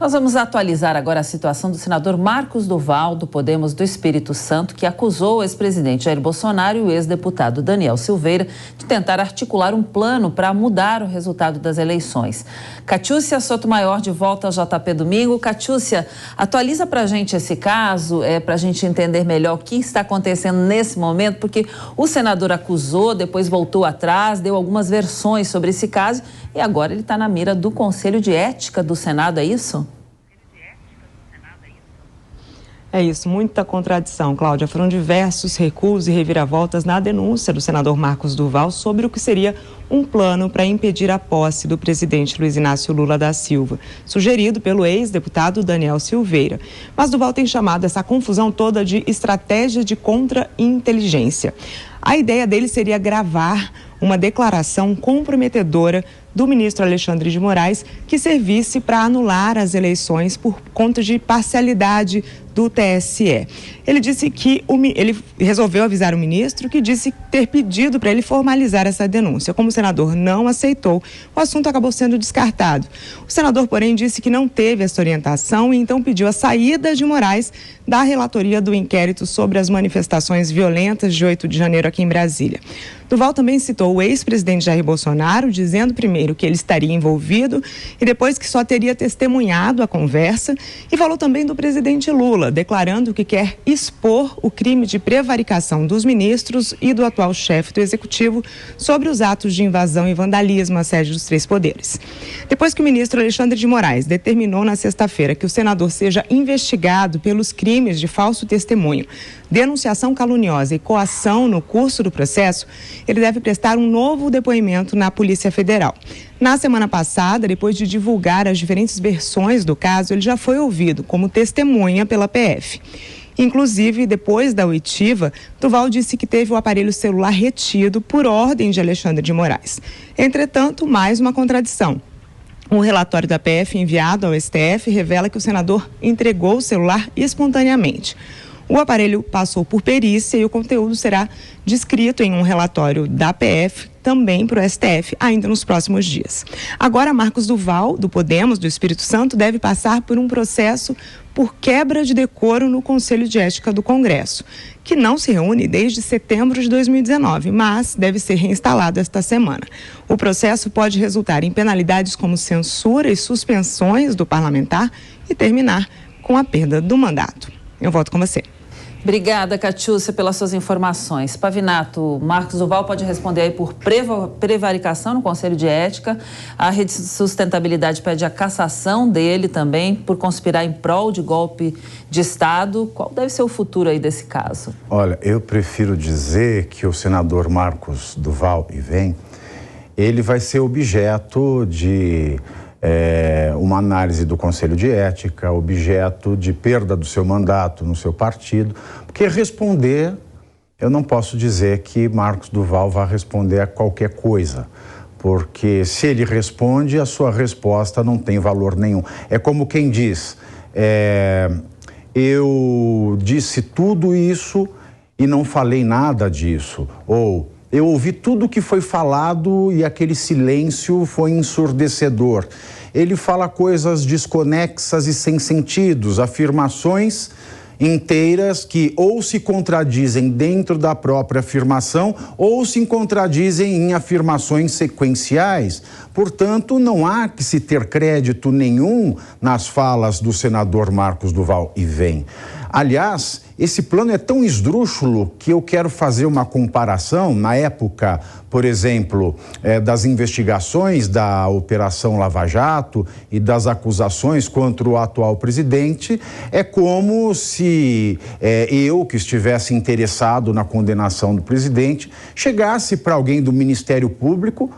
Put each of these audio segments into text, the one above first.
Nós vamos atualizar agora a situação do senador Marcos Duval, do Podemos do Espírito Santo, que acusou o ex-presidente Jair Bolsonaro e o ex-deputado Daniel Silveira de tentar articular um plano para mudar o resultado das eleições. Catiúcia Sotomayor, de volta ao JP Domingo. Catiúcia, atualiza para a gente esse caso, para a gente entender melhor o que está acontecendo nesse momento, porque o senador acusou, depois voltou atrás, deu algumas versões sobre esse caso e agora ele está na mira do Conselho de Ética do Senado, é isso? É isso, muita contradição, Cláudia. Foram diversos recuos e reviravoltas na denúncia do senador Marcos Duval sobre o que seria um plano para impedir a posse do presidente Luiz Inácio Lula da Silva, sugerido pelo ex-deputado Daniel Silveira. Mas Duval tem chamado essa confusão toda de estratégia de contra-inteligência. A ideia dele seria gravar uma declaração comprometedora do ministro Alexandre de Moraes que servisse para anular as eleições por conta de parcialidade do TSE. Ele disse que ele resolveu avisar o ministro, que disse ter pedido para ele formalizar essa denúncia. Como o senador não aceitou, o assunto acabou sendo descartado. O senador, porém, disse que não teve essa orientação e então pediu a saída de Moraes da relatoria do inquérito sobre as manifestações violentas de 8 de janeiro aqui em Brasília. Duval também citou o ex-presidente Jair Bolsonaro, dizendo primeiro que ele estaria envolvido e depois que só teria testemunhado a conversa, e falou também do presidente Lula, declarando que quer expor o crime de prevaricação dos ministros e do atual chefe do executivo sobre os atos de invasão e vandalismo à sede dos três poderes. Depois que o ministro Alexandre de Moraes determinou na sexta-feira que o senador seja investigado pelos crimes de falso testemunho, denunciação caluniosa e coação no curso do processo, ele deve prestar um novo depoimento na Polícia Federal. Na semana passada, depois de divulgar as diferentes versões do caso, ele já foi ouvido como testemunha pela PF. Inclusive, depois da oitiva, Duval disse que teve o aparelho celular retido por ordem de Alexandre de Moraes. Entretanto, mais uma contradição. Um relatório da PF enviado ao STF revela que o senador entregou o celular espontaneamente. O aparelho passou por perícia e o conteúdo será descrito em um relatório da PF, também para o STF, ainda nos próximos dias. Agora, Marcos Duval, do Podemos, do Espírito Santo, deve passar por um processo por quebra de decoro no Conselho de Ética do Congresso, que não se reúne desde setembro de 2019, mas deve ser reinstalado esta semana. O processo pode resultar em penalidades como censura e suspensões do parlamentar e terminar com a perda do mandato. Eu volto com você. Obrigada, Catiúcia, pelas suas informações. Pavinato, Marcos Duval pode responder aí por prevaricação no Conselho de Ética. A Rede de Sustentabilidade pede a cassação dele também por conspirar em prol de golpe de Estado. Qual deve ser o futuro aí desse caso? Olha, eu prefiro dizer que o senador Marcos Duval ele vai ser objeto de uma análise do Conselho de Ética, objeto de perda do seu mandato no seu partido, porque responder, eu não posso dizer que Marcos Duval vai responder a qualquer coisa, porque se ele responde, a sua resposta não tem valor nenhum. É como quem diz, eu disse tudo isso e não falei nada disso, ou eu ouvi tudo que foi falado e aquele silêncio foi ensurdecedor. Ele fala coisas desconexas e sem sentidos, afirmações inteiras que ou se contradizem dentro da própria afirmação ou se contradizem em afirmações sequenciais. Portanto, não há que se ter crédito nenhum nas falas do senador Marcos Duval Aliás, esse plano é tão esdrúxulo que eu quero fazer uma comparação. Na época, por exemplo, das investigações da Operação Lava Jato e das acusações contra o atual presidente, é como se eu, que estivesse interessado na condenação do presidente, chegasse para alguém do Ministério Público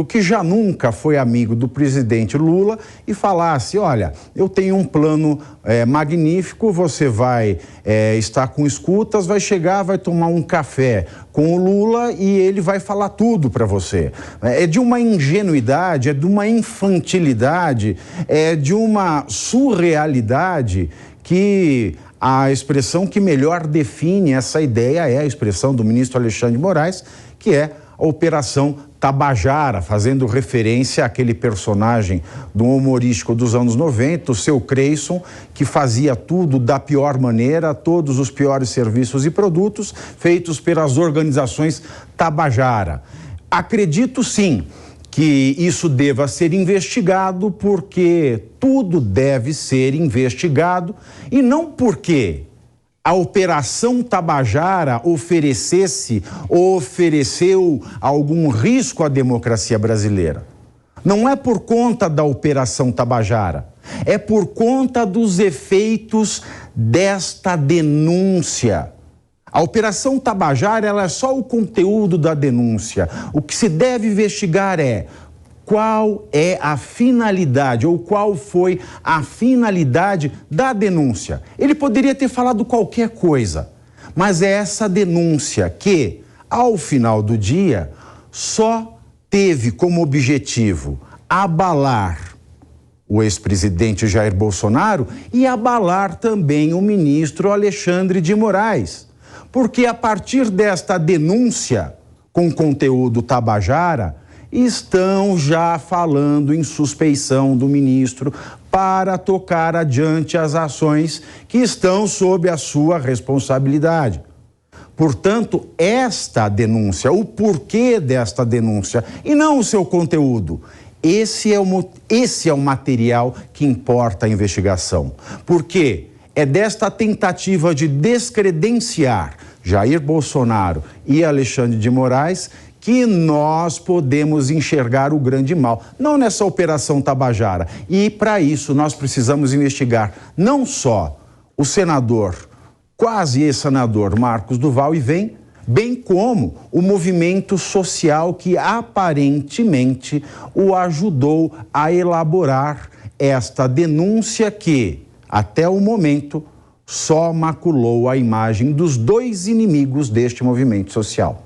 que já nunca foi amigo do presidente Lula e falasse, olha, eu tenho um plano magnífico, você vai estar com escutas, vai chegar, vai tomar um café com o Lula e ele vai falar tudo para você. É de uma ingenuidade, é de uma infantilidade, é de uma surrealidade que a expressão que melhor define essa ideia é a expressão do ministro Alexandre de Moraes, que é a Operação Tabajara, fazendo referência àquele personagem do humorístico dos anos 90, o seu Creyson, que fazia tudo da pior maneira, todos os piores serviços e produtos feitos pelas organizações Tabajara. Acredito sim que isso deva ser investigado, porque tudo deve ser investigado e não porque a Operação Tabajara ofereceu algum risco à democracia brasileira. Não é por conta da Operação Tabajara, é por conta dos efeitos desta denúncia. A Operação Tabajara, ela é só o conteúdo da denúncia. O que se deve investigar é qual é a finalidade ou qual foi a finalidade da denúncia. Ele poderia ter falado qualquer coisa, mas é essa denúncia que, ao final do dia, só teve como objetivo abalar o ex-presidente Jair Bolsonaro e abalar também o ministro Alexandre de Moraes. Porque a partir desta denúncia com conteúdo Tabajara, estão já falando em suspeição do ministro para tocar adiante as ações que estão sob a sua responsabilidade. Portanto, esta denúncia, o porquê desta denúncia, e não o seu conteúdo, esse é o material que importa a investigação. Porque é desta tentativa de descredenciar Jair Bolsonaro e Alexandre de Moraes que nós podemos enxergar o grande mal, não nessa Operação Tabajara. E para isso nós precisamos investigar não só o senador, quase ex-senador Marcos do Val, bem como o movimento social que aparentemente o ajudou a elaborar esta denúncia que, até o momento, só maculou a imagem dos dois inimigos deste movimento social.